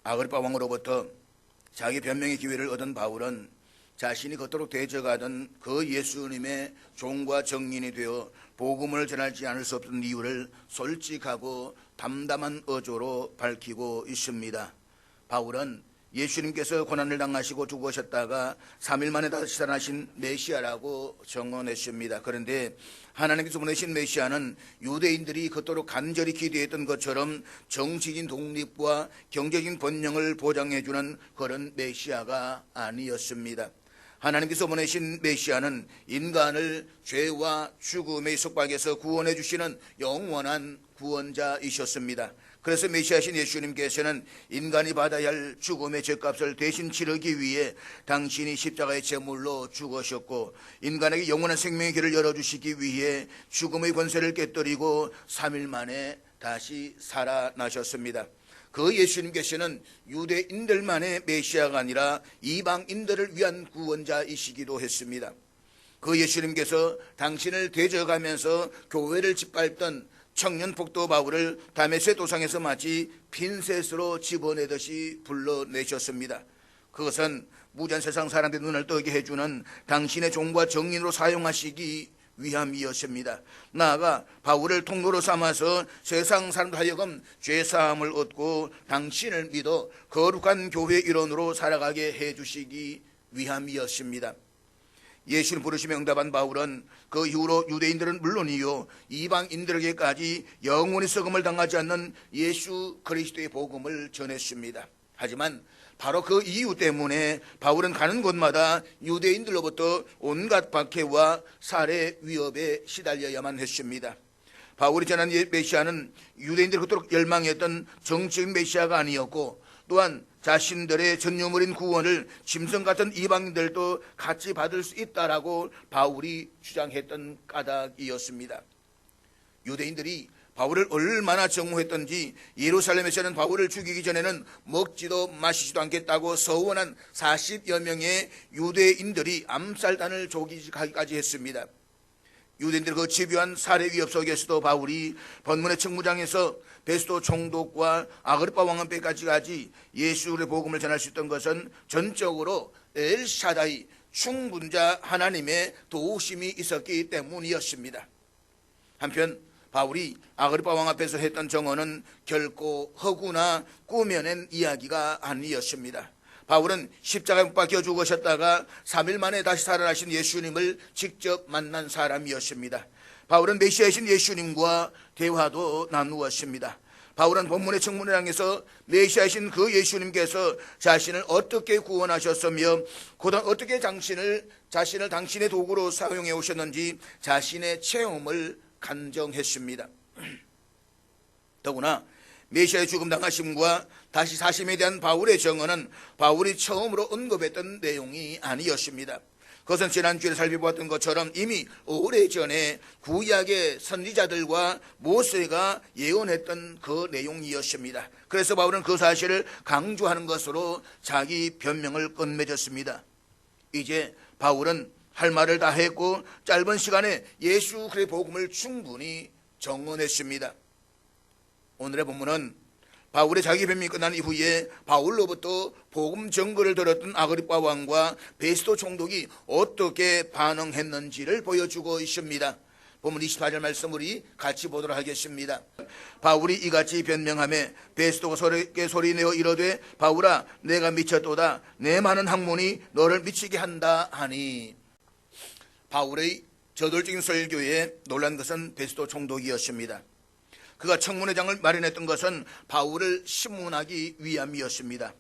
아그리파 왕으로부터 자기 변명의 기회를 얻은 바울은 자신이 겉으로 대적하던 그 예수님의 종과 정인이 되어 복음을 전하지 않을 수 없는 이유를 솔직하고 담담한 어조로 밝히고 있습니다. 바울은 예수님께서 고난을 당하시고 죽으셨다가 3일 만에 다시 살아나신 메시아라고 정언했습니다. 그런데 하나님께서 보내신 메시아는 유대인들이 그토록 간절히 기대했던 것처럼 정치적인 독립과 경제적인 번영을 보장해주는 그런 메시아가 아니었습니다. 하나님께서 보내신 메시아는 인간을 죄와 죽음의 속박에서 구원해 주시는 영원한 구원자이셨습니다. 그래서 메시아신 예수님께서는 인간이 받아야 할 죽음의 죄값을 대신 치르기 위해 당신이 십자가의 제물로 죽으셨고, 인간에게 영원한 생명의 길을 열어주시기 위해 죽음의 권세를 깨뜨리고 3일 만에 다시 살아나셨습니다. 그 예수님께서는 유대인들만의 메시아가 아니라 이방인들을 위한 구원자이시기도 했습니다. 그 예수님께서 당신을 대적하면서 교회를 짓밟던 청년 폭도 바울을 다메섹 도상에서 마치 핀셋으로 집어내듯이 불러내셨습니다. 그것은 무지한 세상 사람들의 눈을 뜨게 해주는 당신의 종과 정인으로 사용하시기 위함이었습니다. 나아가 바울을 통로로 삼아서 세상 사람들 하여금 죄사함을 얻고 당신을 믿어 거룩한 교회 일원으로 살아가게 해주시기 위함이었습니다. 예수를 부르시며 응답한 바울은 그 이후로 유대인들은 물론이요 이방인들에게까지 영원히 썩음을 당하지 않는 예수 그리스도의 복음을 전했습니다. 하지만 바로 그 이유 때문에 바울은 가는 곳마다 유대인들로부터 온갖 박해와 살해 위협에 시달려야만 했습니다. 바울이 전한 메시아는 유대인들이 그토록 열망했던 정치적 메시아가 아니었고, 또한 자신들의 전유물인 구원을 짐승 같은 이방인들도 같이 받을 수 있다라고 바울이 주장했던 까닭이었습니다. 유대인들이 바울을 얼마나 정오했던지 예루살렘에서는 바울을 죽이기 전에는 먹지도 마시지도 않겠다고 서원한 40여 명의 유대인들이 암살단을 조직하기까지 했습니다. 유대인들 그 집요한 살해 위협 속에서도 바울이 번문의 청무장에서 베스도 총독과 아그리파 왕한테까지 예수의 복음을 전할 수 있던 것은 전적으로 엘샤다이 충분자 하나님의 도우심이 있었기 때문이었습니다. 한편 바울이 아그리파 왕 앞에서 했던 정언은 결코 허구나 꾸며낸 이야기가 아니었습니다. 바울은 십자가에 못 박혀 죽으셨다가 3일 만에 다시 살아나신 예수님을 직접 만난 사람이었습니다. 바울은 메시아이신 예수님과 대화도 나누었습니다. 바울은 본문의 청문을 향해서 메시아이신 그 예수님께서 자신을 어떻게 구원하셨으며 그동안 어떻게 자신을 당신의 도구로 사용해 오셨는지 자신의 체험을 간정했습니다. 더구나 메시아의 죽음 당하심과 다시 사심에 대한 바울의 정언은 바울이 처음으로 언급했던 내용이 아니었습니다. 그것은 지난주에 살펴보았던 것처럼 이미 오래전에 구약의 선지자들과 모세가 예언했던 그 내용이었습니다. 그래서 바울은 그 사실을 강조하는 것으로 자기 변명을 끝맺었습니다. 이제 바울은 할 말을 다 했고 짧은 시간에 예수 그리스도의 복음을 충분히 정언했습니다. 오늘의 본문은 바울의 자기 변명이 끝난 이후에 바울로부터 복음 증거를 들었던 아그리파 왕과 베스도 총독이 어떻게 반응했는지를 보여주고 있습니다. 본문 24절 말씀 우리 같이 보도록 하겠습니다. 바울이 이같이 변명하며 베스도가 소리내어 이르되 바울아 내가 미쳤도다. 내 많은 학문이 너를 미치게 한다 하니. 바울의 저돌적인 설교에 놀란 것은 베스도 총독이었습니다. 그가 청문회장을 마련했던 것은 바울을 신문하기 위함이었습니다.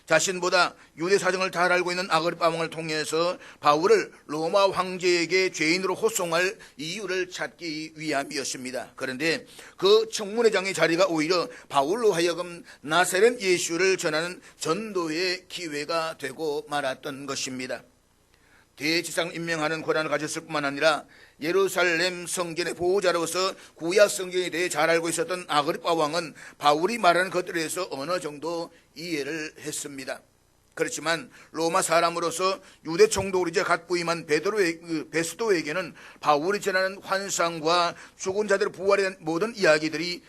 자신보다 유대 사정을 잘 알고 있는 아그리파 왕을 통해서 바울을 로마 황제에게 죄인으로 호송할 이유를 찾기 위함이었습니다. 그런데 그 청문회장의 자리가 오히려 바울로 하여금 나사렛 예수를 전하는 전도의 기회가 되고 말았던 것입니다. 대지상 임명하는 권한을 가졌을 뿐만 아니라 예루살렘 성전의 보호자로서 구약 성경에 대해 잘 알고 있었던 아그리파 왕은 바울이 말하는 것들에 대해서 어느 정도 이해를 했습니다. 그렇지만 로마 사람으로서 유대 총독으로 이제 갓 부임한 베스도에게는 바울이 전하는 환상과 죽은 자들의 부활에 대한 모든 이야기들이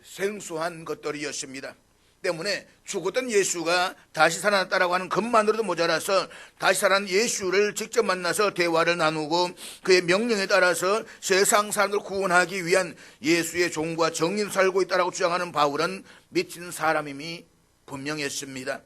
생소한 것들이었습니다. 때문에 죽었던 예수가 다시 살아났다라고 하는 것만으로도 모자라서 다시 살아난 예수를 직접 만나서 대화를 나누고 그의 명령에 따라서 세상 사람들을 구원하기 위한 예수의 종과 정의로 살고 있다라고 주장하는 바울은 미친 사람임이 분명했습니다.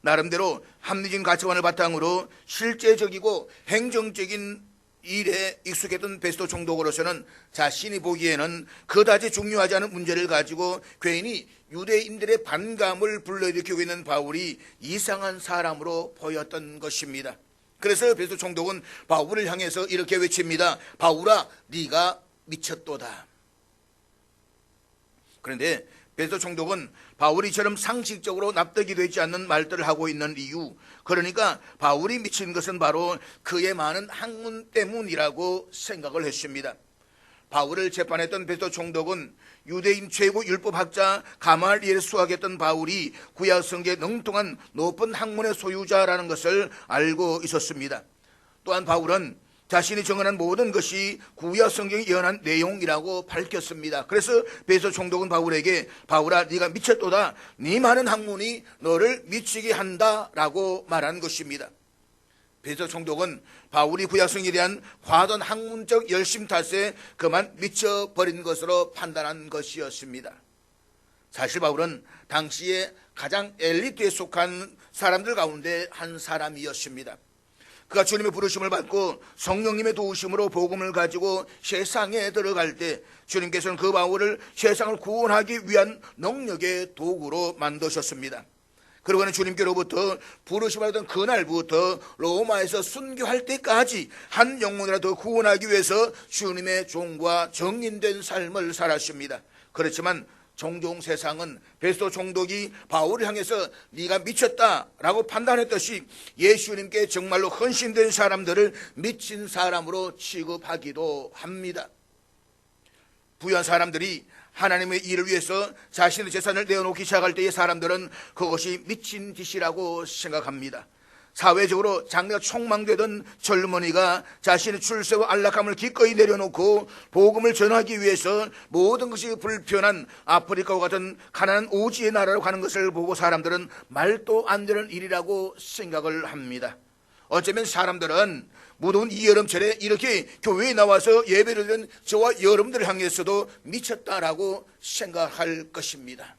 나름대로 합리적인 가치관을 바탕으로 실제적이고 행정적인 일에 익숙했던 베스도 총독으로서는 자신이 보기에는 그다지 중요하지 않은 문제를 가지고 괜히 유대인들의 반감을 불러일으키고 있는 바울이 이상한 사람으로 보였던 것입니다. 그래서 베스도 총독은 바울을 향해서 이렇게 외칩니다. 바울아, 네가 미쳤도다. 그런데 베스도 총독은 바울이 이처럼 상식적으로 납득이 되지 않는 말들을 하고 있는 이유, 그러니까 바울이 미친 것은 바로 그의 많은 학문 때문이라고 생각을 했습니다. 바울을 재판했던 베스도 총독은 유대인 최고 율법학자 가말리엘을 수학했던 바울이 구약 성경의 능통한 높은 학문의 소유자라는 것을 알고 있었습니다. 또한 바울은 자신이 정언한 모든 것이 구약 성경에 예언한 내용이라고 밝혔습니다. 그래서 베스도 총독은 바울에게 바울아, 네가 미쳤도다. 네 많은 학문이 너를 미치게 한다라고 말한 것입니다. 베스도 총독은 바울이 구약 성경에 대한 과도한 학문적 열심 탓에 그만 미쳐버린 것으로 판단한 것이었습니다. 사실 바울은 당시에 가장 엘리트에 속한 사람들 가운데 한 사람이었습니다. 그가 주님의 부르심을 받고 성령님의 도우심으로 복음을 가지고 세상에 들어갈 때 주님께서는 그 바울을 세상을 구원하기 위한 능력의 도구로 만드셨습니다. 그리고는 주님께로부터 부르심을 받은 그날부터 로마에서 순교할 때까지 한 영혼이라도 구원하기 위해서 주님의 종과 정인된 삶을 살았습니다. 그렇지만 종종 세상은 베스도 총독이 바울을 향해서 네가 미쳤다라고 판단했듯이 예수님께 정말로 헌신된 사람들을 미친 사람으로 취급하기도 합니다. 부유한 사람들이 하나님의 일을 위해서 자신의 재산을 내어놓기 시작할 때의 사람들은 그것이 미친 짓이라고 생각합니다. 사회적으로 장래가 촉망되던 젊은이가 자신의 출세와 안락함을 기꺼이 내려놓고 복음을 전하기 위해서 모든 것이 불편한 아프리카와 같은 가난한 오지의 나라로 가는 것을 보고 사람들은 말도 안 되는 일이라고 생각을 합니다. 어쩌면 사람들은 무더운 이 여름철에 이렇게 교회에 나와서 예배를 드리는 저와 여러분들을 향해서도 미쳤다라고 생각할 것입니다.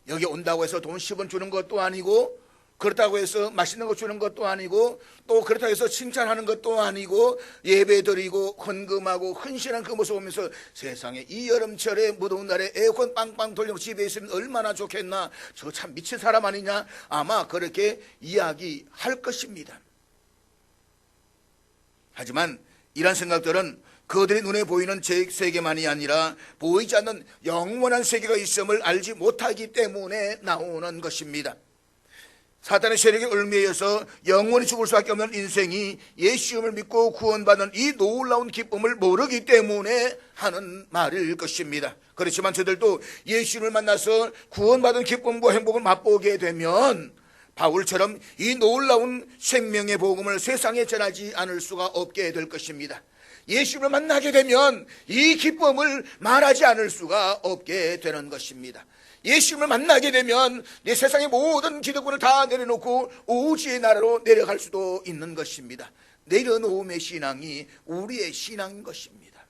여기 온다고 해서 돈 10원 주는 것도 아니고, 그렇다고 해서 맛있는 거 주는 것도 아니고, 또 그렇다고 해서 칭찬하는 것도 아니고, 예배 드리고 헌금하고 헌신한 그 모습을 보면서 세상에 이 여름철에 무더운 날에 에어컨 빵빵 돌리고 집에 있으면 얼마나 좋겠나, 저 참 미친 사람 아니냐, 아마 그렇게 이야기할 것입니다. 하지만 이런 생각들은 그들의 눈에 보이는 세계만이 아니라 보이지 않는 영원한 세계가 있음을 알지 못하기 때문에 나오는 것입니다. 사탄의 세력에 얽매여서 영원히 죽을 수밖에 없는 인생이 예수님을 믿고 구원받는 이 놀라운 기쁨을 모르기 때문에 하는 말일 것입니다. 그렇지만 저들도 예수님을 만나서 구원받은 기쁨과 행복을 맛보게 되면 바울처럼 이 놀라운 생명의 복음을 세상에 전하지 않을 수가 없게 될 것입니다. 예수님을 만나게 되면 이 기쁨을 말하지 않을 수가 없게 되는 것입니다. 예수님을 만나게 되면 내 세상의 모든 기득권을 다 내려놓고 오지의 나라로 내려갈 수도 있는 것입니다. 내려놓음의 신앙이 우리의 신앙인 것입니다.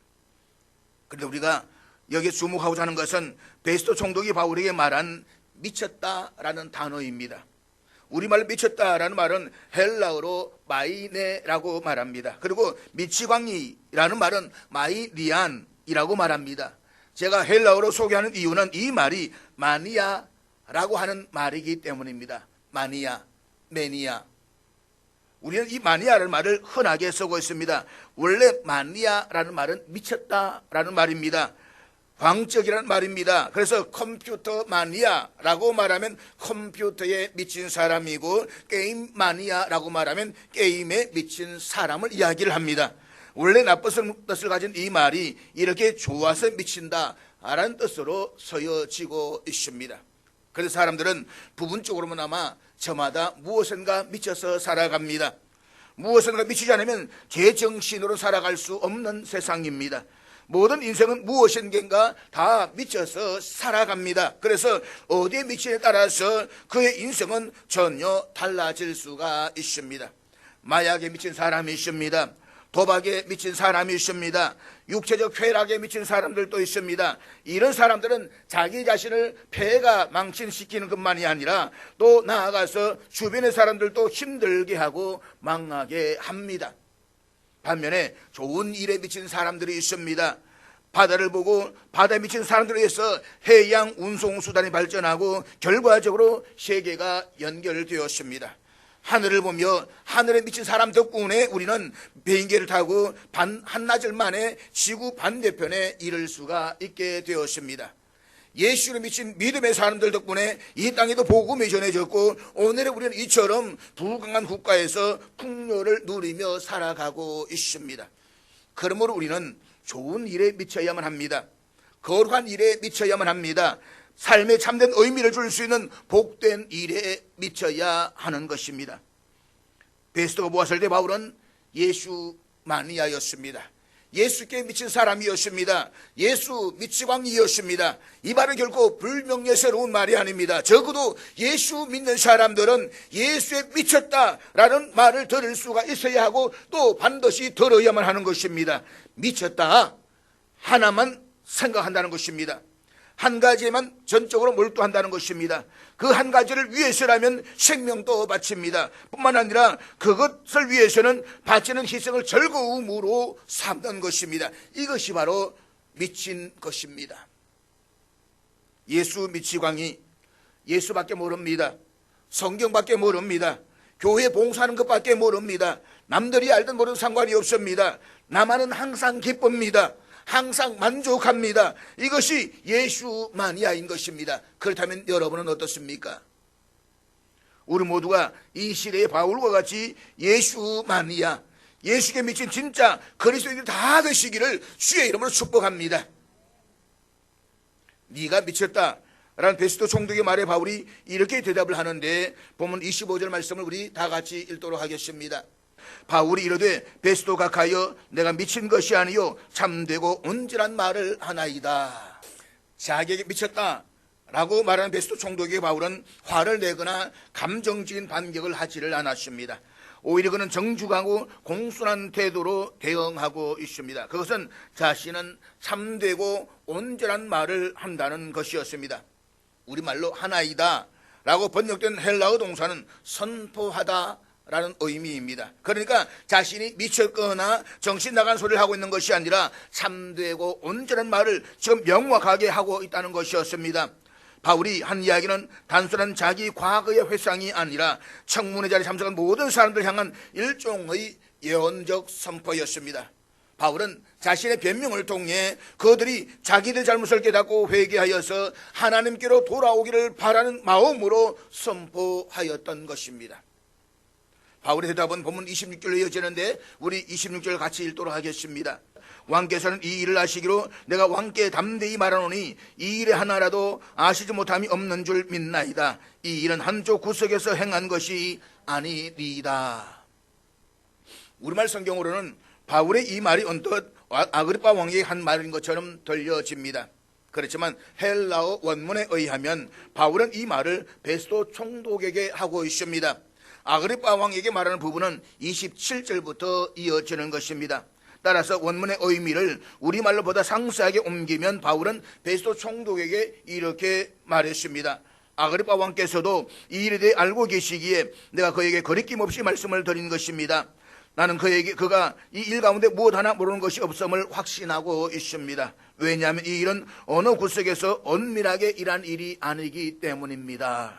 그런데 우리가 여기에 주목하고자 하는 것은 베스도 총독이 바울에게 말한 미쳤다라는 단어입니다. 우리말로 미쳤다라는 말은 헬라어로 마이네라고 말합니다. 그리고 미치광이라는 말은 마이리안이라고 말합니다. 제가 헬라어로 소개하는 이유는 이 말이 마니아라고 하는 말이기 때문입니다. 마니아, 매니아. 우리는 이 마니아라는 말을 흔하게 쓰고 있습니다. 원래 마니아라는 말은 미쳤다라는 말입니다. 광적이라는 말입니다. 그래서 컴퓨터 마니아라고 말하면 컴퓨터에 미친 사람이고, 게임 마니아라고 말하면 게임에 미친 사람을 이야기를 합니다. 원래 나쁜 뜻을 가진 이 말이 이렇게 좋아서 미친다라는 뜻으로 쓰여지고 있습니다. 그래서 사람들은 부분적으로나마 저마다 무엇인가 미쳐서 살아갑니다. 무엇인가 미치지 않으면 제정신으로 살아갈 수 없는 세상입니다. 모든 인생은 무엇인가 다 미쳐서 살아갑니다. 그래서 어디에 미치에 따라서 그의 인생은 전혀 달라질 수가 있습니다. 마약에 미친 사람이 있습니다. 도박에 미친 사람이 있습니다. 육체적 쾌락에 미친 사람들도 있습니다. 이런 사람들은 자기 자신을 폐가 망신시키는 것만이 아니라 또 나아가서 주변의 사람들도 힘들게 하고 망하게 합니다. 반면에 좋은 일에 미친 사람들이 있습니다. 바다를 보고 바다에 미친 사람들에 의해서 해양 운송수단이 발전하고 결과적으로 세계가 연결되었습니다. 하늘을 보며 하늘에 미친 사람 덕분에 우리는 비행기를 타고 한나절 만에 지구 반대편에 이를 수가 있게 되었습니다. 예수로 미친 믿음의 사람들 덕분에 이 땅에도 복음이 전해졌고 오늘의 우리는 이처럼 불강한 국가에서 풍요를 누리며 살아가고 있습니다. 그러므로 우리는 좋은 일에 미쳐야만 합니다. 거룩한 일에 미쳐야만 합니다. 삶에 참된 의미를 줄 수 있는 복된 일에 미쳐야 하는 것입니다. 베스도가 보았을 때 바울은 예수 마니아였습니다. 예수께 미친 사람이었습니다. 예수 미치광이었습니다. 이 말은 결코 불명예스러운 말이 아닙니다. 적어도 예수 믿는 사람들은 예수에 미쳤다라는 말을 들을 수가 있어야 하고 또 반드시 들어야만 하는 것입니다. 미쳤다 하나만 생각한다는 것입니다. 한 가지에만 전적으로 몰두한다는 것입니다. 그 한 가지를 위해서라면 생명도 바칩니다. 뿐만 아니라 그것을 위해서는 바치는 희생을 즐거움으로 삼는 것입니다. 이것이 바로 미친 것입니다. 예수 미치광이 예수밖에 모릅니다. 성경밖에 모릅니다. 교회 봉사하는 것밖에 모릅니다. 남들이 알든 모르든 상관이 없습니다. 나만은 항상 기쁩니다. 항상 만족합니다. 이것이 예수 마니아인 것입니다. 그렇다면 여러분은 어떻습니까? 우리 모두가 이 시대의 바울과 같이 예수 마니아, 예수께 미친 진짜 그리스도인들 다 되시기를 주의 이름으로 축복합니다. 네가 미쳤다 라는 베스도 총독의 말에 바울이 이렇게 대답을 하는데 보면 25절 말씀을 우리 다 같이 읽도록 하겠습니다. 바울이 이르되 베스도 각하여 내가 미친 것이 아니요 참되고 온전한 말을 하나이다. 자기에게 미쳤다 라고 말하는 베스도 총독에게 바울은 화를 내거나 감정적인 반격을 하지를 않았습니다. 오히려 그는 정중하고 공손한 태도로 대응하고 있습니다. 그것은 자신은 참되고 온전한 말을 한다는 것이었습니다. 우리말로 하나이다 라고 번역된 헬라어 동사는 선포하다 라는 의미입니다. 그러니까 자신이 미쳤거나 정신 나간 소리를 하고 있는 것이 아니라 참되고 온전한 말을 지금 명확하게 하고 있다는 것이었습니다. 바울이 한 이야기는 단순한 자기 과거의 회상이 아니라 청문회 자리에 참석한 모든 사람들 향한 일종의 예언적 선포였습니다. 바울은 자신의 변명을 통해 그들이 자기들 잘못을 깨닫고 회개하여서 하나님께로 돌아오기를 바라는 마음으로 선포하였던 것입니다. 바울의 대답은 본문 26절로 이어지는데 우리 26절 같이 읽도록 하겠습니다. 왕께서는 이 일을 아시기로 내가 왕께 담대히 말하노니 이 일에 하나라도 아시지 못함이 없는 줄 믿나이다. 이 일은 한쪽 구석에서 행한 것이 아니리이다. 우리말 성경으로는 바울의 이 말이 언뜻 아그리파 왕에게 한 말인 것처럼 들려집니다. 그렇지만 헬라어 원문에 의하면 바울은 이 말을 베스도 총독에게 하고 있습니다. 아그리파 왕에게 말하는 부분은 27절부터 이어지는 것입니다. 따라서 원문의 의미를 우리말로 보다 상세하게 옮기면 바울은 베스도 총독에게 이렇게 말했습니다. 아그리파 왕께서도 이 일에 대해 알고 계시기에 내가 그에게 거리낌 없이 말씀을 드린 것입니다. 나는 그가 이 일 가운데 무엇 하나 모르는 것이 없음을 확신하고 있습니다. 왜냐하면 이 일은 어느 구석에서 은밀하게 일한 일이 아니기 때문입니다.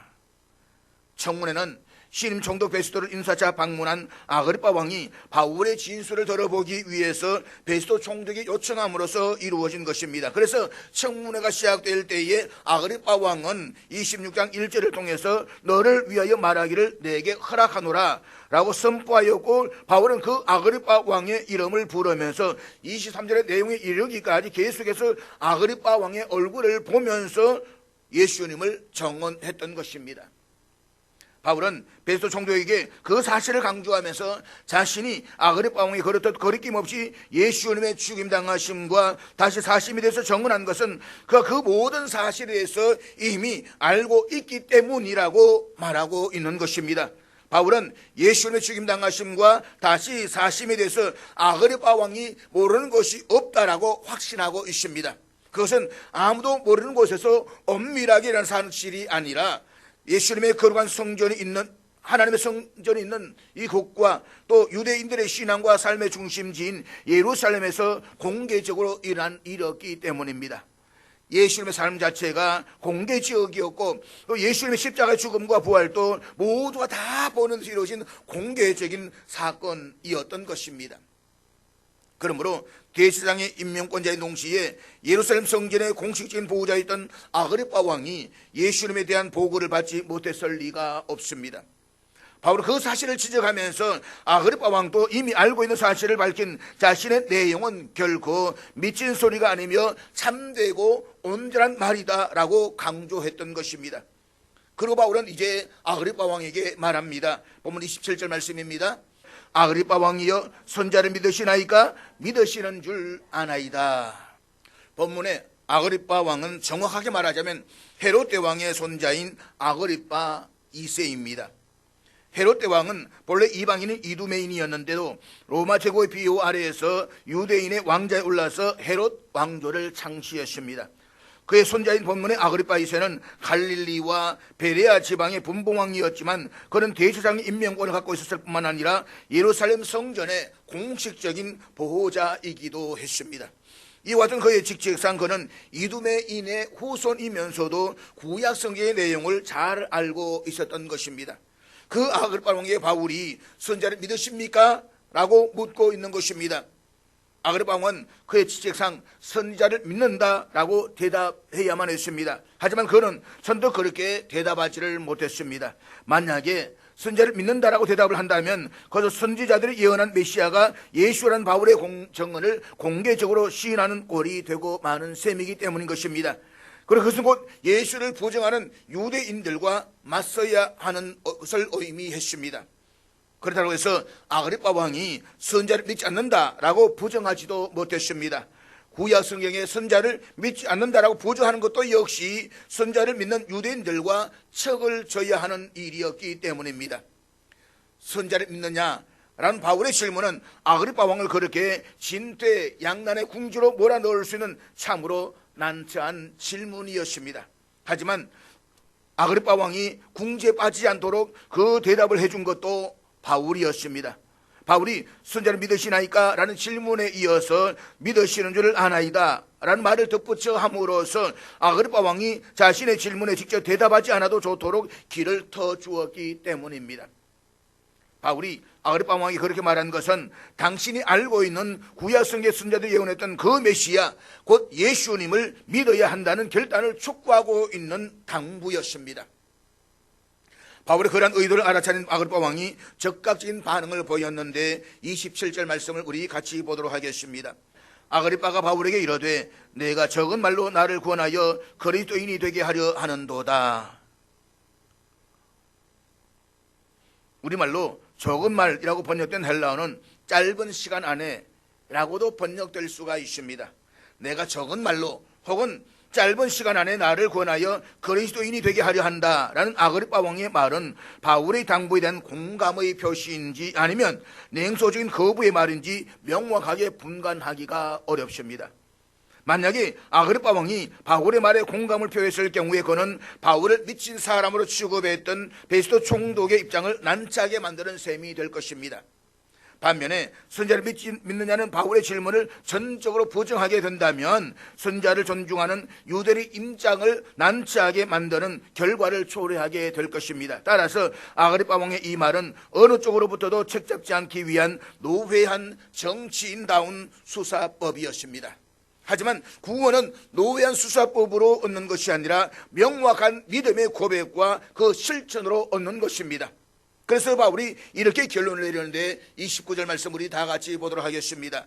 청문회는 신임 총독 베스도를 인사차 방문한 아그리파 왕이 바울의 진술을 들어보기 위해서 베스도 총독이 요청함으로써 이루어진 것입니다. 그래서 청문회가 시작될 때에 아그리파 왕은 26장 1절을 통해서 너를 위하여 말하기를 내게 허락하노라 라고 선포하였고 바울은 그 아그리파 왕의 이름을 부르면서 23절의 내용에 이르기까지 계속해서 아그리파 왕의 얼굴을 보면서 예수님을 정언했던 것입니다. 바울은 베스도 총독에게 그 사실을 강조하면서 자신이 아그리빠 왕이 걸었던 거리낌 없이 예수님의 죽임당하심과 다시 사심에 대해서 정언한 것은 그가 그 모든 사실에 대해서 이미 알고 있기 때문이라고 말하고 있는 것입니다. 바울은 예수님의 죽임당하심과 다시 사심에 대해서 아그리빠 왕이 모르는 것이 없다라고 확신하고 있습니다. 그것은 아무도 모르는 곳에서 엄밀하게 일어난 사실이 아니라 예수님의 거룩한 성전이 있는, 하나님의 성전이 있는 이곳과 또 유대인들의 신앙과 삶의 중심지인 예루살렘에서 공개적으로 일어난 일이었기 때문입니다. 예수님의 삶 자체가 공개 지역이었고 또 예수님의 십자가의 죽음과 부활도 모두가 다 보는 데 이루어진 공개적인 사건이었던 것입니다. 그러므로 대제사장의 임명권자의 동시에 예루살렘 성전의 공식적인 보호자였던 아그리빠 왕이 예수님에 대한 보고를 받지 못했을 리가 없습니다. 바울은 그 사실을 지적하면서 아그리빠 왕도 이미 알고 있는 사실을 밝힌 자신의 내용은 결코 미친 소리가 아니며 참되고 온전한 말이다 라고 강조했던 것입니다. 그리고 바울은 이제 아그리빠 왕에게 말합니다. 본문 27절 말씀입니다. 아그리빠 왕이여 선자를 믿으시나이까? 믿으시는 줄 아나이다. 본문에 아그리빠 왕은 정확하게 말하자면 헤롯 대왕의 손자인 아그리빠 2세입니다. 헤롯 대왕은 본래 이방인인 이두메인이었는데도 로마 제국의 비호 아래에서 유대인의 왕자에 올라서 헤롯 왕조를 창시했습니다. 그의 손자인 본문의 아그리빠 2세는 갈릴리와 베레아 지방의 분봉왕이었지만 그는 대제사장의 임명권을 갖고 있었을 뿐만 아니라 예루살렘 성전의 공식적인 보호자이기도 했습니다. 이와 같은 그의 직책상 그는 이두메인의 후손이면서도 구약 성경의 내용을 잘 알고 있었던 것입니다. 그 아그리빠 왕에게 바울이 선자를 믿으십니까? 라고 묻고 있는 것입니다. 아그리빠 왕은 그의 직책상 선지자를 믿는다라고 대답해야만 했습니다. 하지만 그는 선뜻 그렇게 대답하지를 못했습니다. 만약에 선지자를 믿는다라고 대답을 한다면 그것은 선지자들이 예언한 메시아가 예수라는 바울의 정언을 공개적으로 시인하는 꼴이 되고 마는 셈이기 때문인 것입니다. 그리고 그것은 곧 예수를 부정하는 유대인들과 맞서야 하는 것을 의미했습니다. 그렇다고 해서 아그리빠 왕이 선자를 믿지 않는다라고 부정하지도 못했습니다. 구약 성경에 선자를 믿지 않는다라고 부정하는 것도 역시 선자를 믿는 유대인들과 척을 져야 하는 일이었기 때문입니다. 선자를 믿느냐라는 바울의 질문은 아그리빠 왕을 그렇게 진퇴양난의 궁지로 몰아넣을 수 있는 참으로 난처한 질문이었습니다. 하지만 아그리빠 왕이 궁지에 빠지지 않도록 그 대답을 해준 것도 바울이었습니다. 바울이 선자를 믿으시나이까? 라는 질문에 이어서 믿으시는 줄 아나이다 라는 말을 덧붙여 함으로써 아그리빠 왕이 자신의 질문에 직접 대답하지 않아도 좋도록 길을 터주었기 때문입니다. 바울이 아그리빠 왕이 그렇게 말한 것은 당신이 알고 있는 구약성경 선자들이 예언했던 그 메시아 곧 예수님을 믿어야 한다는 결단을 촉구하고 있는 당부였습니다. 바울의 그러한 의도를 알아차린 아그리빠 왕이 적극적인 반응을 보였는데 27절 말씀을 우리 같이 보도록 하겠습니다. 아그리빠가 바울에게 이르되 내가 적은 말로 나를 구원하여 그리스도인이 되게 하려 하는도다. 우리말로 적은 말이라고 번역된 헬라어는 짧은 시간 안에 라고도 번역될 수가 있습니다. 내가 적은 말로 혹은 짧은 시간 안에 나를 구원하여 그리스도인이 되게 하려 한다라는 아그리빠 왕의 말은 바울의 당부에 대한 공감의 표시인지 아니면 냉소적인 거부의 말인지 명확하게 분간하기가 어렵습니다. 만약에 아그리빠 왕이 바울의 말에 공감을 표했을 경우에 그는 바울을 미친 사람으로 취급했던 베스도 총독의 입장을 난처하게 만드는 셈이 될 것입니다. 반면에 선자를 믿느냐는 바울의 질문을 전적으로 부정하게 된다면 선자를 존중하는 유대의 입장을 난처하게 만드는 결과를 초래하게 될 것입니다. 따라서 아그리빠 왕의 이 말은 어느 쪽으로부터도 책잡지 않기 위한 노회한 정치인다운 수사법이었습니다. 하지만 구원은 노회한 수사법으로 얻는 것이 아니라 명확한 믿음의 고백과 그 실천으로 얻는 것입니다. 그래서 바울이 이렇게 결론을 내리는데 29절 말씀 우리 다 같이 보도록 하겠습니다.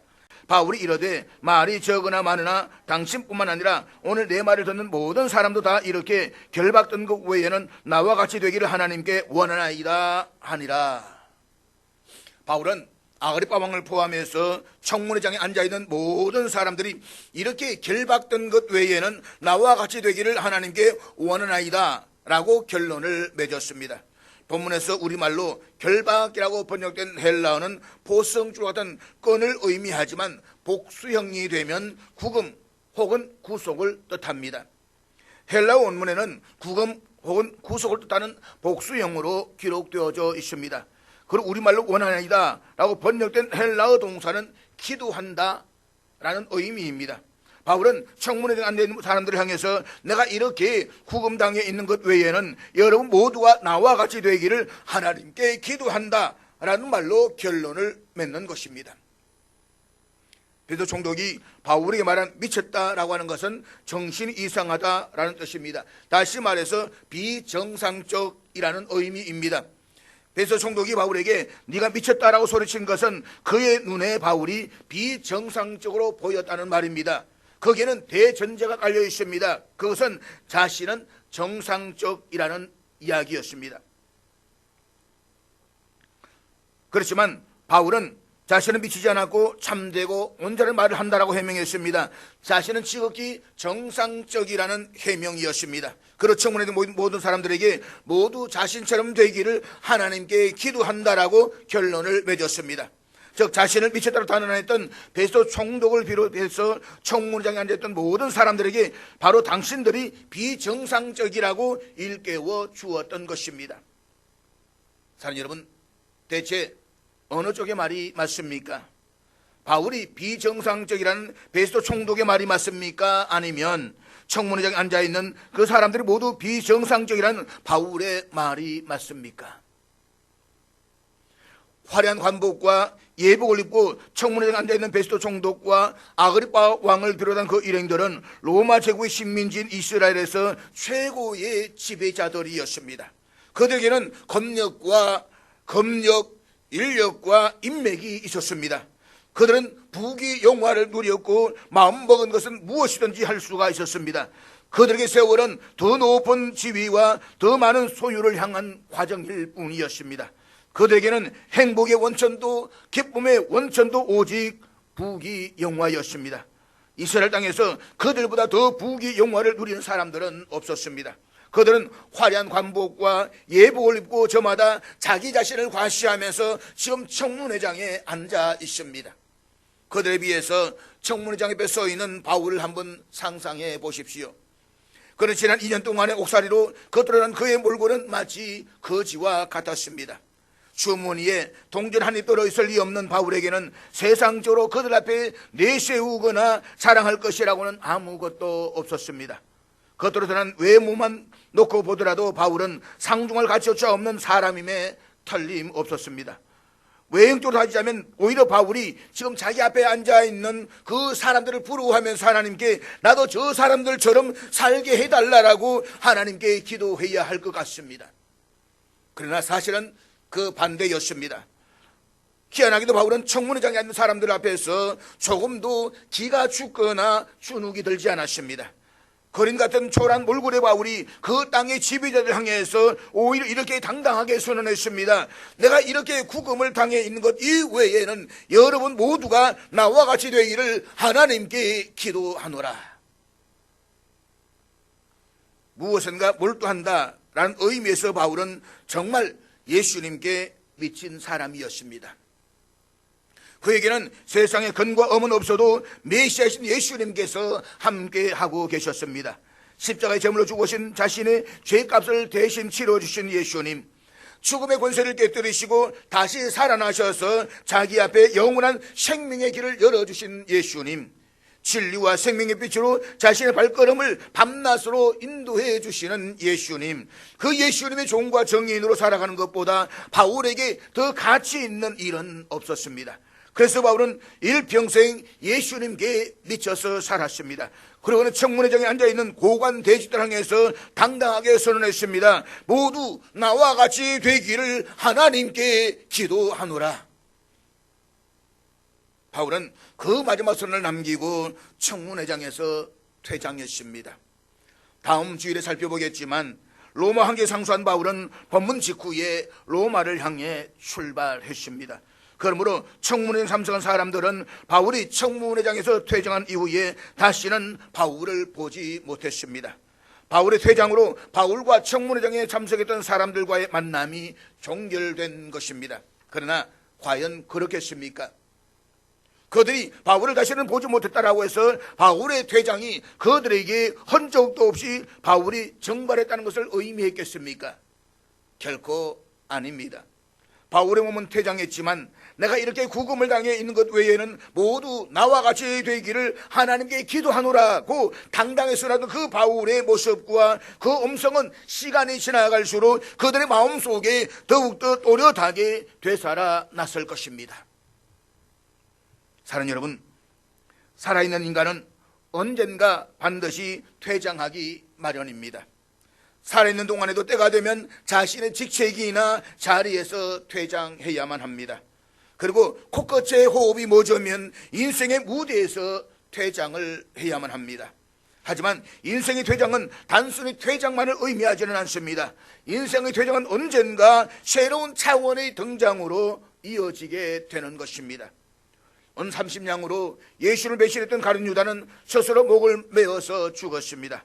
바울이 이르되 말이 적으나 많으나 당신뿐만 아니라 오늘 내 말을 듣는 모든 사람도 다 이렇게 결박된 것 외에는 나와 같이 되기를 하나님께 원하나이다 하니라. 바울은 아그리빠 왕을 포함해서 청문회장에 앉아있는 모든 사람들이 이렇게 결박된 것 외에는 나와 같이 되기를 하나님께 원하나이다 라고 결론을 맺었습니다. 본문에서 우리말로 결박이라고 번역된 헬라어는 포성줄 같은 끈을 의미하지만 복수형이 되면 구금 혹은 구속을 뜻합니다. 헬라어 원문에는 구금 혹은 구속을 뜻하는 복수형으로 기록되어져 있습니다. 그리고 우리말로 원하나이다 라고 번역된 헬라어 동사는 기도한다 라는 의미입니다. 바울은 청문회에 앉아있는 사람들을 향해서 내가 이렇게 구금당해 있는 것 외에는 여러분 모두가 나와 같이 되기를 하나님께 기도한다 라는 말로 결론을 맺는 것입니다. 베드로 총독이 바울에게 말한 미쳤다라고 하는 것은 정신이 이상하다라는 뜻입니다. 다시 말해서 비정상적이라는 의미입니다. 베드로 총독이 바울에게 네가 미쳤다라고 소리친 것은 그의 눈에 바울이 비정상적으로 보였다는 말입니다. 거기에는 대전제가 깔려 있습니다. 그것은 자신은 정상적이라는 이야기였습니다. 그렇지만 바울은 자신은 미치지 않았고 참되고 온전한 말을 한다라고 해명했습니다. 자신은 지극히 정상적이라는 해명이었습니다. 그리고 청문회 모든 사람들에게 모두 자신처럼 되기를 하나님께 기도한다라고 결론을 맺었습니다. 즉 자신을 미쳤다고 단언했던 베드로 총독을 비롯해서 청문회장에 앉아있던 모든 사람들에게 바로 당신들이 비정상적이라고 일깨워 주었던 것입니다. 사랑하는 여러분, 대체 어느 쪽의 말이 맞습니까? 바울이 비정상적이라는 베드로 총독의 말이 맞습니까? 아니면 청문회장에 앉아있는 그 사람들이 모두 비정상적이라는 바울의 말이 맞습니까? 화려한 관복과 예복을 입고 청문회장에 앉아있는 베스토 총독과 아그리빠 왕을 비롯한 그 일행들은 로마 제국의 식민지인 이스라엘에서 최고의 지배자들이었습니다. 그들에게는 검력과 인력과 인맥이 있었습니다. 그들은 부귀 영화를 누렸고 마음먹은 것은 무엇이든지 할 수가 있었습니다. 그들에게 세월은 더 높은 지위와 더 많은 소유를 향한 과정일 뿐이었습니다. 그들에게는 행복의 원천도 기쁨의 원천도 오직 부귀 영화였습니다. 이스라엘 땅에서 그들보다 더 부귀 영화를 누리는 사람들은 없었습니다. 그들은 화려한 관복과 예복을 입고 저마다 자기 자신을 과시하면서 지금 청문회장에 앉아 있습니다. 그들에 비해서 청문회장 앞에 서 있는 바울을 한번 상상해 보십시오. 그는 지난 2년 동안의 옥살이로 겉으로는 그의 몰골은 마치 거지와 같았습니다. 주머니에 동전 한 입 들어있을 리 없는 바울에게는 세상적으로 그들 앞에 내세우거나 자랑할 것이라고는 아무것도 없었습니다. 겉으로 드러난 외모만 놓고 보더라도 바울은 상중할 가치조차 없는 사람임에 틀림없었습니다. 외형적으로 하자면 오히려 바울이 지금 자기 앞에 앉아있는 그 사람들을 부러워하면서 하나님께 나도 저 사람들처럼 살게 해달라고 하나님께 기도해야 할 것 같습니다. 그러나 사실은 그 반대였습니다. 희한하게도 바울은 청문회장에 앉는 사람들 앞에서 조금도 기가 죽거나 주눅이 들지 않았습니다. 거린 같은 초라한 몰골의 바울이 그 땅의 지배자들 향해서 오히려 이렇게 당당하게 선언했습니다. 내가 이렇게 구금을 당해 있는 것 이외에는 여러분 모두가 나와 같이 되기를 하나님께 기도하노라. 무엇인가 몰두한다 라는 의미에서 바울은 정말 예수님께 미친 사람이었습니다. 그에게는 세상에 근과 엄은 없어도 메시아이신 예수님께서 함께하고 계셨습니다. 십자가의 제물로 죽으신 자신의 죄값을 대신 치러주신 예수님, 죽음의 권세를 깨뜨리시고 다시 살아나셔서 자기 앞에 영원한 생명의 길을 열어주신 예수님, 진리와 생명의 빛으로 자신의 발걸음을 밤낮으로 인도해 주시는 예수님, 그 예수님의 종과 정의인으로 살아가는 것보다 바울에게 더 가치 있는 일은 없었습니다. 그래서 바울은 일평생 예수님께 미쳐서 살았습니다. 그리고는 청문회장에 앉아있는 고관 대지들 향해서 당당하게 선언했습니다. 모두 나와 같이 되기를 하나님께 기도하노라. 바울은 그 마지막 선을 남기고 청문회장에서 퇴장했습니다. 다음 주일에 살펴보겠지만 로마 황제에 상수한 바울은 법문 직후에 로마를 향해 출발했습니다. 그러므로 청문회에 참석한 사람들은 바울이 청문회장에서 퇴장한 이후에 다시는 바울을 보지 못했습니다. 바울의 퇴장으로 바울과 청문회장에 참석했던 사람들과의 만남이 종결된 것입니다. 그러나 과연 그렇겠습니까? 그들이 바울을 다시는 보지 못했다라고 해서 바울의 퇴장이 그들에게 흔적도 없이 바울이 정발했다는 것을 의미했겠습니까? 결코 아닙니다. 바울의 몸은 퇴장했지만 내가 이렇게 구금을 당해 있는 것 외에는 모두 나와 같이 되기를 하나님께 기도하노라고 당당해서라도 그 바울의 모습과 그 음성은 시간이 지나갈수록 그들의 마음속에 더욱더 또렷하게 되살아났을 것입니다. 사랑하는 여러분, 살아있는 인간은 언젠가 반드시 퇴장하기 마련입니다. 살아있는 동안에도 때가 되면 자신의 직책이나 자리에서 퇴장해야만 합니다. 그리고 코끝에 호흡이 멎으면 인생의 무대에서 퇴장을 해야만 합니다. 하지만 인생의 퇴장은 단순히 퇴장만을 의미하지는 않습니다. 인생의 퇴장은 언젠가 새로운 차원의 등장으로 이어지게 되는 것입니다. 은 30냥으로 예수를 배신했던 가룟 유다는 스스로 목을 메어서 죽었습니다.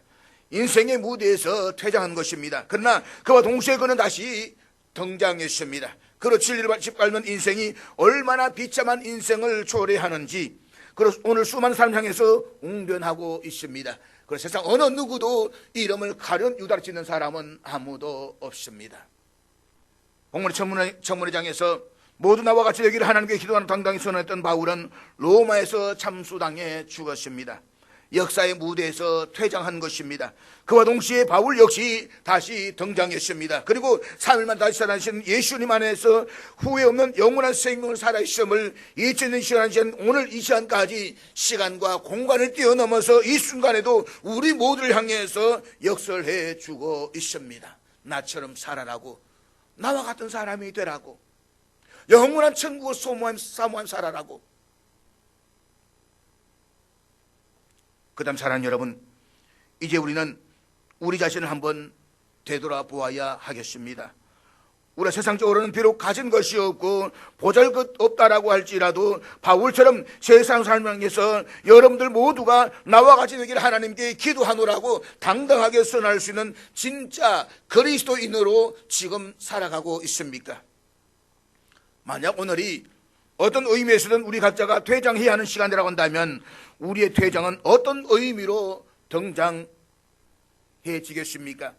인생의 무대에서 퇴장한 것입니다. 그러나 그와 동시에 그는 다시 등장했습니다. 그로 진리를 짚밟는 인생이 얼마나 비참한 인생을 초래하는지 그래서 오늘 수많은 사람 향해서 웅변하고 있습니다. 그래서 세상 어느 누구도 이름을 가룟 유다로 짓는 사람은 아무도 없습니다. 복문의 청문회장에서 모두 나와 같이 되기를 하나님께 기도하는 당당히 선언했던 바울은 로마에서 참수당해 죽었습니다. 역사의 무대에서 퇴장한 것입니다. 그와 동시에 바울 역시 다시 등장했습니다. 그리고 3일만 다시 살아나신 예수님 안에서 후회 없는 영원한 생명을 살아있음을 2000년 시간 전 오늘 이 시간까지 시간과 공간을 뛰어넘어서 이 순간에도 우리 모두를 향해서 역설해 주고 있습니다. 나처럼 살아라고, 나와 같은 사람이 되라고, 영원한 천국을 사모한 살아라고. 그 다음 사랑하는 여러분, 이제 우리는 우리 자신을 한번 되돌아보아야 하겠습니다. 우리가 세상적으로는 비록 가진 것이 없고 보잘것 없다라고 할지라도 바울처럼 세상 살면서 여러분들 모두가 나와 같이 되기를 하나님께 기도하노라고 당당하게 선언할 수 있는 진짜 그리스도인으로 지금 살아가고 있습니까? 만약 오늘이 어떤 의미에서든 우리 각자가 퇴장해야 하는 시간이라고 한다면 우리의 퇴장은 어떤 의미로 등장해지겠습니까?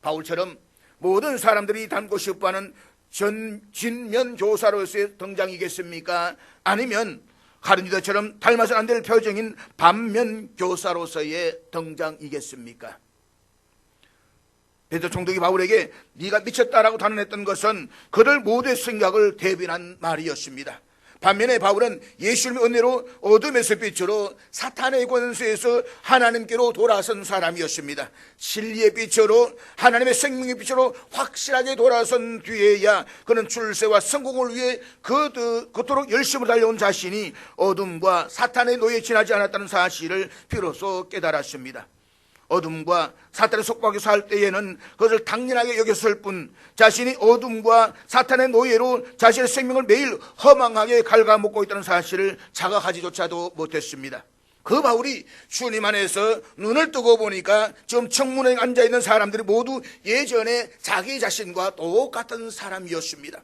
바울처럼 모든 사람들이 닮고 싶어하는 진면교사로서의 등장이겠습니까? 아니면 가룟 유다처럼 닮아서는 안 될 표정인 반면교사로서의 등장이겠습니까? 베드로 총독이 바울에게 네가 미쳤다라고 단언했던 것은 그들 모두의 생각을 대변한 말이었습니다. 반면에 바울은 예수님의 은혜로 어둠에서 빛으로 사탄의 권세에서 하나님께로 돌아선 사람이었습니다. 진리의 빛으로 하나님의 생명의 빛으로 확실하게 돌아선 뒤에야 그는 출세와 성공을 위해 그토록 열심히 달려온 자신이 어둠과 사탄의 노예에 지나지 않았다는 사실을 비로소 깨달았습니다. 어둠과 사탄의 속박에 살 때에는 그것을 당연하게 여겼을 뿐 자신이 어둠과 사탄의 노예로 자신의 생명을 매일 허망하게 갉아먹고 있다는 사실을 자각하지조차도 못했습니다. 그 바울이 주님 안에서 눈을 뜨고 보니까 지금 청문회에 앉아있는 사람들이 모두 예전에 자기 자신과 똑같은 사람이었습니다.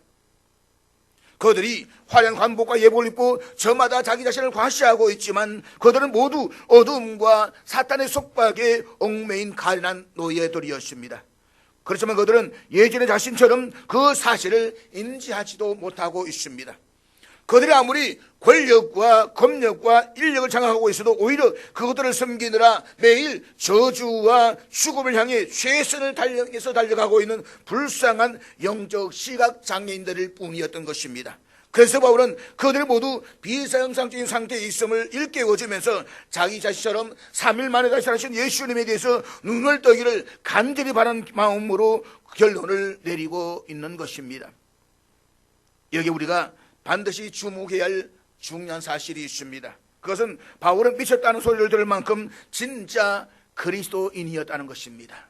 그들이 화려한 관복과 예복을 입고 저마다 자기 자신을 과시하고 있지만 그들은 모두 어둠과 사탄의 속박에 얽매인 가련한 노예들이었습니다. 그렇지만 그들은 예전의 자신처럼 그 사실을 인지하지도 못하고 있습니다. 그들이 아무리 권력과 검력과 인력을 장악하고 있어도 오히려 그것들을 섬기느라 매일 저주와 죽음을 향해 최선을 달려서 달려가고 있는 불쌍한 영적 시각장애인들일 뿐이었던 것입니다. 그래서 바울은 그들 모두 비사형상적인 상태에 있음을 일깨워주면서 자기 자신처럼 3일 만에 다시 살아나신 예수님에 대해서 눈을 뜨기를 간절히 바라는 마음으로 결론을 내리고 있는 것입니다. 여기 우리가 반드시 주목해야 할 중요한 사실이 있습니다. 그것은 바울은 미쳤다는 소리를 들을 만큼 진짜 그리스도인이었다는 것입니다.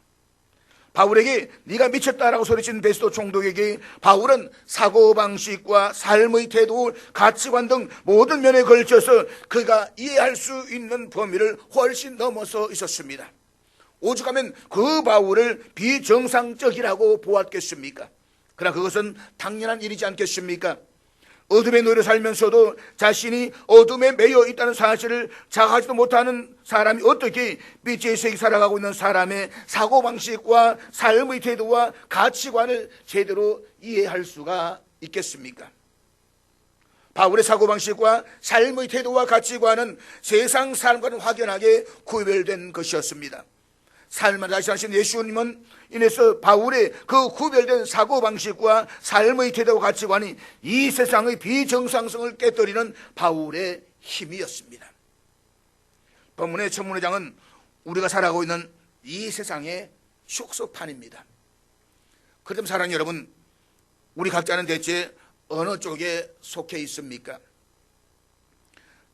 바울에게 네가 미쳤다라고 소리친 베스도 총독에게 바울은 사고방식과 삶의 태도, 가치관 등 모든 면에 걸쳐서 그가 이해할 수 있는 범위를 훨씬 넘어서 있었습니다. 오죽하면 그 바울을 비정상적이라고 보았겠습니까? 그러나 그것은 당연한 일이지 않겠습니까? 어둠의 노예로 살면서도 자신이 어둠에 매여 있다는 사실을 자각하지도 못하는 사람이 어떻게 빛의 세계 살아가고 있는 사람의 사고방식과 삶의 태도와 가치관을 제대로 이해할 수가 있겠습니까? 바울의 사고방식과 삶의 태도와 가치관은 세상 사람과는 확연하게 구별된 것이었습니다. 삶을 다시 하신 예수님은 인해서 바울의 그 구별된 사고방식과 삶의 태도와 가치관이 이 세상의 비정상성을 깨뜨리는 바울의 힘이었습니다. 본문의 첫 문장은 우리가 살아가고 있는 이 세상의 촉소판입니다. 그렇다면 사랑하는 여러분, 우리 각자는 대체 어느 쪽에 속해 있습니까?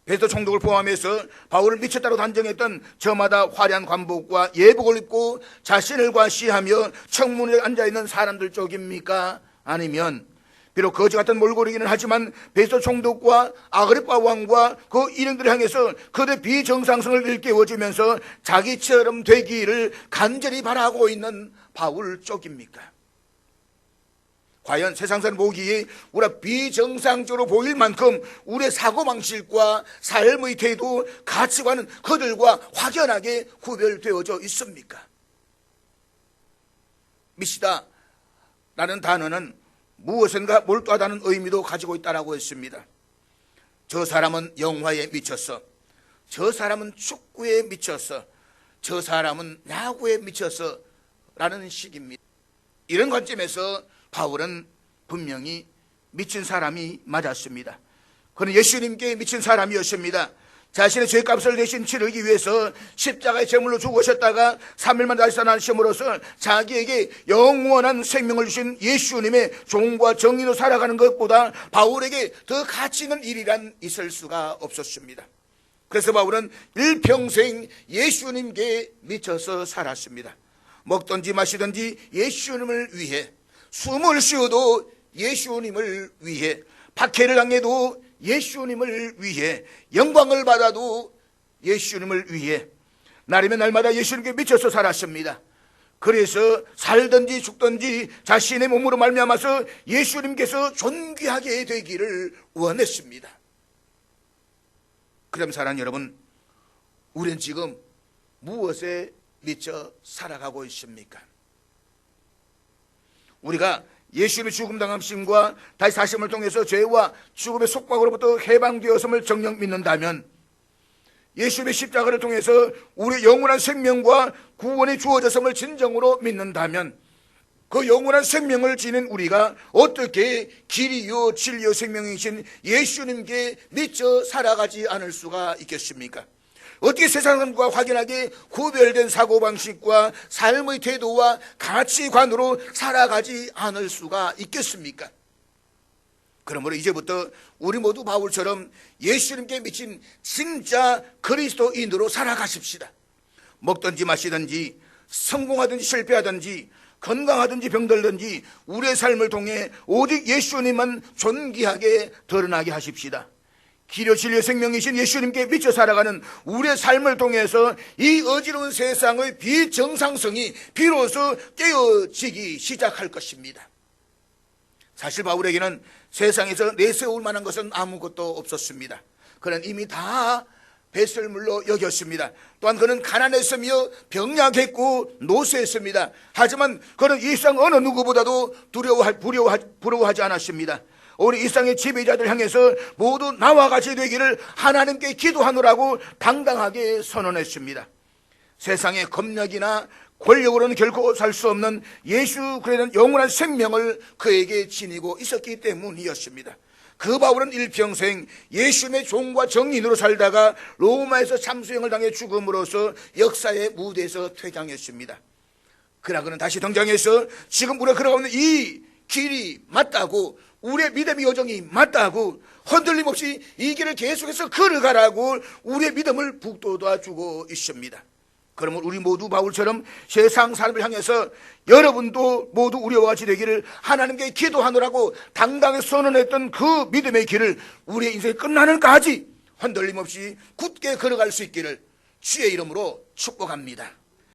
베스도 총독을 포함해서 바울을 미쳤다고 단정했던 저마다 화려한 관복과 예복을 입고 자신을 과시하며 청문회에 앉아있는 사람들 쪽입니까? 아니면 비록 거지 같은 몰골이기는 하지만 베스도 총독과 아그리파 왕과 그 일행들을 향해서 그들의 비정상성을 일깨워주면서 자기처럼 되기를 간절히 바라고 있는 바울 쪽입니까? 과연 세상사람 보기에 우리가 비정상적으로 보일 만큼 우리의 사고방식과 삶의 태도, 가치관은 그들과 확연하게 구별되어져 있습니까? 미치다라는 단어는 무엇인가 몰두하다는 의미도 가지고 있다고 했습니다. 저 사람은 영화에 미쳤어, 저 사람은 축구에 미쳤어, 저 사람은 야구에 미쳤어 라는 식입니다. 이런 관점에서 바울은 분명히 미친 사람이 맞았습니다. 그는 예수님께 미친 사람이었습니다. 자신의 죄값을 대신 치르기 위해서 십자가의 제물로 죽으셨다가 3일만 다시 살아나심으로써 자기에게 영원한 생명을 주신 예수님의 종과 정의로 살아가는 것보다 바울에게 더 가치 있는 일이란 있을 수가 없었습니다. 그래서 바울은 일평생 예수님께 미쳐서 살았습니다. 먹든지 마시든지 예수님을 위해, 숨을 쉬어도 예수님을 위해, 박해를 당해도 예수님을 위해, 영광을 받아도 예수님을 위해 날이면 날마다 예수님께 미쳐서 살았습니다. 그래서 살든지 죽든지 자신의 몸으로 말미암아서 예수님께서 존귀하게 되기를 원했습니다. 그럼 사랑하는 여러분, 우리는 지금 무엇에 미쳐 살아가고 있습니까? 우리가 예수님의 죽음 당하심과 다시 사심을 통해서 죄와 죽음의 속박으로부터 해방되었음을 정녕 믿는다면, 예수님의 십자가를 통해서 우리의 영원한 생명과 구원이 주어졌음을 진정으로 믿는다면, 그 영원한 생명을 지닌 우리가 어떻게 길이요 진리요 생명이신 예수님께 미쳐 살아가지 않을 수가 있겠습니까? 어떻게 세상과 확연하게 구별된 사고방식과 삶의 태도와 가치관으로 살아가지 않을 수가 있겠습니까? 그러므로 이제부터 우리 모두 바울처럼 예수님께 미친 진짜 그리스도인으로 살아가십시다. 먹든지 마시든지 성공하든지 실패하든지 건강하든지 병들든지 우리의 삶을 통해 오직 예수님만 존귀하게 드러나게 하십시다. 길이요 진리요 생명이신 예수님께 미쳐 살아가는 우리의 삶을 통해서 이 어지러운 세상의 비정상성이 비로소 깨어지기 시작할 것입니다. 사실 바울에게는 세상에서 내세울 만한 것은 아무것도 없었습니다. 그는 이미 다 배설물로 여겼습니다. 또한 그는 가난했으며 병약했고 노쇠했습니다. 하지만 그는 이 세상 어느 누구보다도 부러워하지 않았습니다. 우리 이 세상의 지배자들 향해서 모두 나와 같이 되기를 하나님께 기도하노라고 당당하게 선언했습니다. 세상의 검력이나 권력으로는 결코 살 수 없는 예수 그리스도는 영원한 생명을 그에게 지니고 있었기 때문이었습니다. 그 바울은 일평생 예수님의 종과 정인으로 살다가 로마에서 참수형을 당해 죽음으로써 역사의 무대에서 퇴장했습니다. 그러나 그는 다시 등장해서 지금 우리가 걸어가는 이 길이 맞다고, 우리의 믿음의 여정이 맞다고, 흔들림 없이 이 길을 계속해서 걸어가라고 우리의 믿음을 북돋아주고 있습니다. 그러면 우리 모두 바울처럼 세상 사람을 향해서 여러분도 모두 우리와 같이 되기를 하나님께 기도하느라고 당당히 선언했던 그 믿음의 길을 우리의 인생이 끝나는까지 흔들림 없이 굳게 걸어갈 수 있기를 주의 이름으로 축복합니다.